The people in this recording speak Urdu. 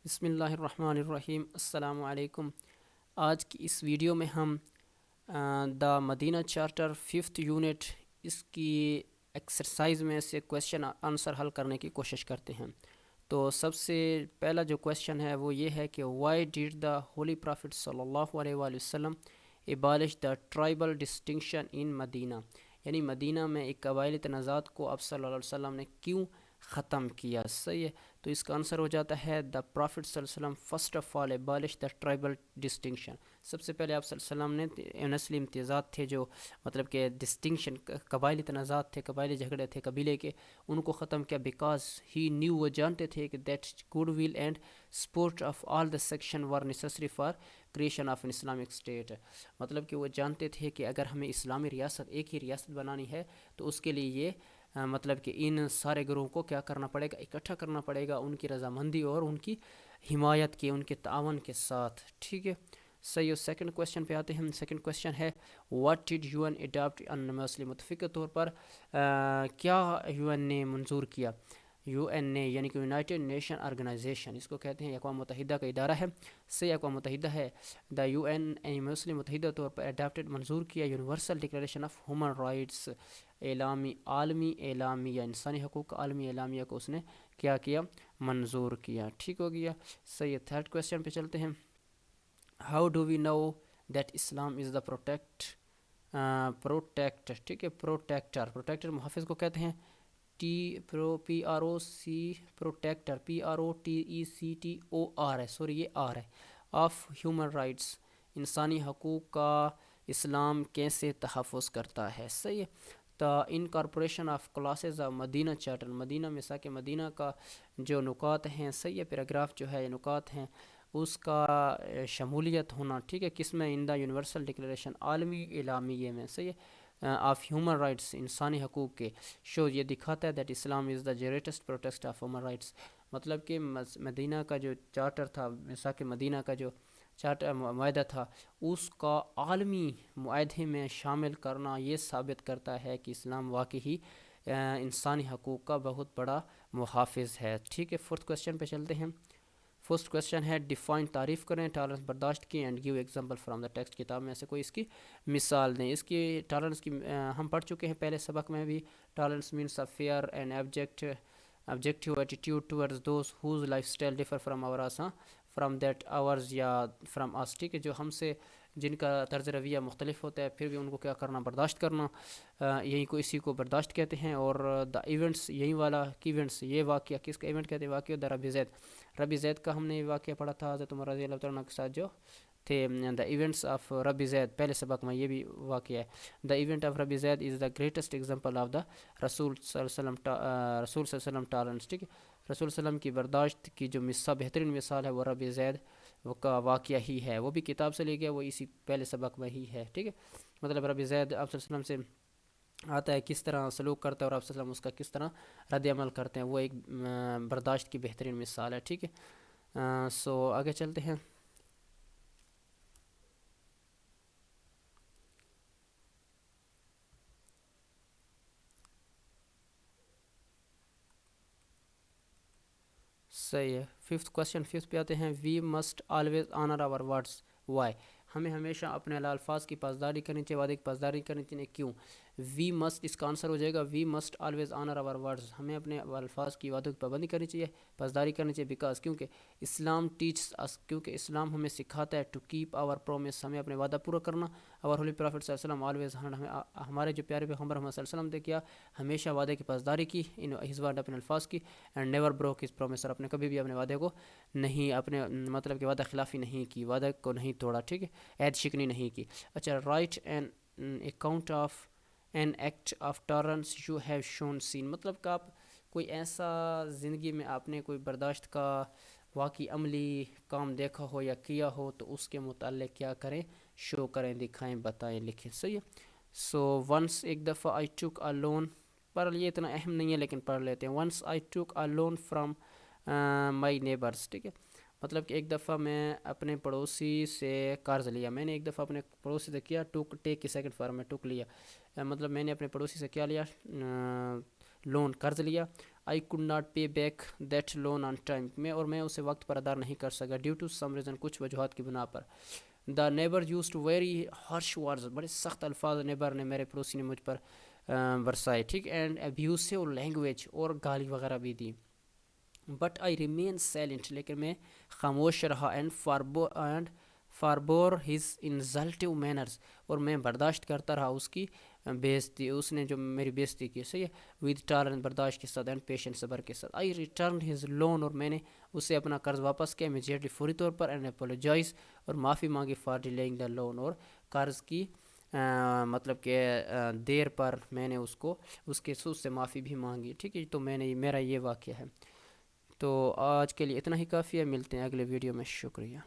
بسم اللہ الرحمن الرحیم۔ السلام علیکم۔ آج کی اس ویڈیو میں ہم دا مدینہ چارٹر 5th یونٹ اس کی ایکسرسائز میں سے کویشچن آنسر حل کرنے کی کوشش کرتے ہیں۔ تو سب سے پہلا جو کویشچن ہے وہ یہ ہے کہ why did the Holi profit صلی اللہ علیہ وآلہ وسلم ایبالش دا ٹرائبل ڈسٹنکشن ان مدینہ، یعنی مدینہ میں ایک قبائلی تنازعات کو آپ صلی اللہ علیہ وسلم نے کیوں ختم کیا؟ صحیح ہے، تو اس کا آنسر ہو جاتا ہے دا پرافٹ صلی اللہ علیہ وسلم first of all abolish the tribal distinction. سب سے پہلے آپ صلی اللہ علیہ وسلم نے نسلی امتیازات تھے، جو مطلب کہ ڈسٹنکشن، قبائلی تنازعات تھے، قبائلی جھگڑے تھے قبیلے کے، ان کو ختم کیا بیکاز ہی نیو، وہ جانتے تھے کہ that good will end support of all the section were necessary for creation of an Islamic state. مطلب کہ وہ جانتے تھے کہ اگر ہمیں اسلامی ریاست، ایک ہی ریاست بنانی ہے، تو اس کے لیے یہ مطلب کہ ان سارے گروہوں کو کیا کرنا پڑے گا، اکٹھا کرنا پڑے گا، ان کی رضامندی اور ان کی حمایت کے، ان کے تعاون کے ساتھ۔ ٹھیک ہے، صحیح۔ سیکنڈ کویشچن پہ آتے ہیں۔ سیکنڈ کویشچن ہے what did U N adopt universally, متفقہ طور پر کیا یو این نے منظور کیا؟ یو این نے یعنی کہ یونائٹڈ نیشن آرگنائزیشن، اس کو کہتے ہیں اقوام متحدہ کا ادارہ ہے، صحیح، اقوام متحدہ ہے۔ دا یو این یونیورسلی، متحدہ طور پر اڈاپٹڈ، منظور کیا، universal declaration of human rights, عالمی اعلامیہ، انسانی حقوق کا عالمی اعلامیہ کو اس نے کیا منظور کیا۔ ٹھیک ہو گیا، صحیح۔ تھرڈ کویشچن پہ چلتے ہیں۔ How do we know that Islam is the protect, ٹھیک ہے، پروٹیکٹر محافظ کو کہتے ہیں، P R O C, protector, PROTECTOR ہے، سوری یہ آر ہے، آف ہیومن رائٹس، انسانی حقوق کا اسلام کیسے تحفظ کرتا ہے؟ صحیح ہے۔ The incorporation of clauses of Madina charter, Madina مساق مدینہ کا جو نکات ہیں، صحیح ہے، پیراگراف جو ہے، نکات ہیں، اس کا شمولیت ہونا، ٹھیک ہے، کس میں؟ ان دا یونیورسل ڈکلیریشن، عالمی اعلامیے میں، صحیح ہے، آف ہیومن رائٹس، انسانی حقوق کے، شو یہ دکھاتا ہے that Islam is the greatest protect of human rights, مطلب کہ مدینہ کا جو چارٹر تھا، مساق مدینہ کا جو چارٹر معاہدہ تھا، اس کا عالمی معاہدے میں شامل کرنا یہ ثابت کرتا ہے کہ اسلام واقعی انسانی حقوق کا بہت بڑا محافظ ہے۔ ٹھیک ہے، فورتھ کویشچن پہ چلتے ہیں۔ فرسٹ کویشچن ہے ڈیفائن، تعریف کریں، ٹالرنس برداشت کی، and give example from the text, کتاب میں سے کوئی اس کی مثال دیں۔ اس کی ٹالرنس کی ہم پڑھ چکے ہیں پہلے سبق میں بھی۔ Tolerance means a fair and objective attitude towards those whose lifestyle differ from ours، from that ours یا from us، ٹھیک ہے، جو ہم سے، جن کا طرز رویہ مختلف ہوتا ہے، پھر بھی ان کو کیا کرنا؟ برداشت کرنا، یہی کو، اسی کو برداشت کہتے ہیں۔ اور دا ایونٹس، یہی والا ایونٹس، یہ واقعہ کس کا ایونٹ کہتے ہیں؟ واقعہ دا رب زید کا ہم نے واقعہ پڑھا تھا حضرت عمر رضی اللہ تعالیٰ عنہ کے ساتھ جو تھے، دا ایونٹس آف رب زید، پہلے سبق میں یہ بھی واقعہ ہے۔ دا ایونٹ آف رب زید is the greatest example of the رسول صلی اللہ علیہ وسلم ٹالرنس، ٹھیک ہے، رسول صلی اللہ علیہ وسلم کی برداشت کی جو بہترین مثال ہے وہ رب زید کا واقعہ ہی ہے، وہ بھی کتاب سے لے گیا، وہ اسی پہلے سبق میں ہی ہے، ٹھیک ہے، مطلب رب زید آپ صلی اللہ علیہ وسلم سے آتا ہے، کس طرح سلوک کرتا ہے، اور آپ صلی اللہ علیہ وسلم اس کا کس طرح رد عمل کرتے ہیں، وہ ایک برداشت کی بہترین مثال ہے، ٹھیک ہے۔ سو آگے چلتے ہیں۔ صحیح ہے، ففتھ کویشچن، ففتھ پہ آتے ہیں۔ We must always honour our words, why, ہمیں ہمیشہ اپنے الفاظ کی پاسداری کرنی چاہیے، وعدے کی پاسداری کرنی چاہیے، کیوں؟ وی مسٹ، اس کا آنسر ہو جائے گا we must always honour our words, ہمیں اپنے الفاظ کی وعدوں کی پابندی کرنی چاہیے، پاسداری کرنی چاہیے، بیکاز، کیونکہ اسلام ٹیچس اس، کیونکہ اسلام ہمیں سکھاتا ہے ٹو کیپ آور پرومس، ہمیں اپنے وعدہ پورا کرنا۔ اور ہولی پرافٹ صلی اللہ علیہ وسلم آلویز، ہمارے جو پیارے پیغمبر محمد صلی اللہ علیہ وسلم نے کیا، ہمیشہ وعدے کی پاسداری کی، ان ہز ورڈ، اپنے الفاظ کی، and never broke his promise, اور اپنے کبھی بھی اپنے وعدے کو نہیں، اپنے مطلب کہ وعدہ خلافی نہیں کی، وعدہ کو نہیں توڑا، ٹھیک ہے، عہد شکنی نہیں کی۔ اچھا، right an account of an act of tolerance you have shown seen, مطلب کہ آپ کوئی ایسا زندگی میں آپ نے کوئی برداشت کا واقعی عملی کام دیکھا ہو یا کیا ہو، تو اس کے متعلق کیا کریں؟ شو کریں، دکھائیں، بتائیں، لکھیں، صحیح ہے۔ سو ونس، ایک دفعہ، آئی ٹوک اے لون، پر یہ اتنا اہم نہیں ہے لیکن پڑھ لیتے ہیں۔ ونس آئی ٹوک اے لون فرام مائی نیبرس، ٹھیک ہے، مطلب کہ ایک دفعہ میں اپنے پڑوسی سے قرض لیا، میں نے ایک دفعہ اپنے پڑوسی سے کیا، ٹیک کی سیکنڈ فارم میں ٹوک لیا، مطلب میں نے اپنے پڑوسی سے کیا لیا؟ لون، قرض لیا۔ آئی could not pay back that loan on time. میں اسے وقت پر ادا نہیں کر سکا ڈیو ٹو سم ریزن، کچھ وجوہات کی بنا پر. The neighbour use to very harsh words, بڑے سخت الفاظ نیبر نے، میرے پڑوسی نے مجھ پر برسائے، ٹھیک. اینڈ ابیوسو لینگویج، اور گالی وغیرہ بھی دی. بٹ آئی ریمین سائلنٹ، لیکن میں خاموش رہا. اینڈ فاربور ہز انسلٹیو مینرز، اور میں برداشت کرتا رہا اس کی بےعزتی، اس نے جو میری بےعزتی کی، صحیح ہے. ود ٹالرنس، برداشت کے ساتھ. اینڈ پیشنس، صبر کے ساتھ. آئی ریٹرنڈ ہز لون، اور میں نے اسے اپنا قرض واپس کیا امیجیٹلی، فوری طور پر. اینڈ اپولوجائز، اور معافی مانگی فار ڈیلیئنگ دا لون، اور قرض کی مطلب کہ دیر پر میں نے اس کے سود سے معافی بھی مانگی، ٹھیک ہے. تو میرا یہ واقعہ ہے. تو آج کے لیے اتنا ہی کافی ہے، ملتے ہیں اگلے ویڈیو میں. شکریہ.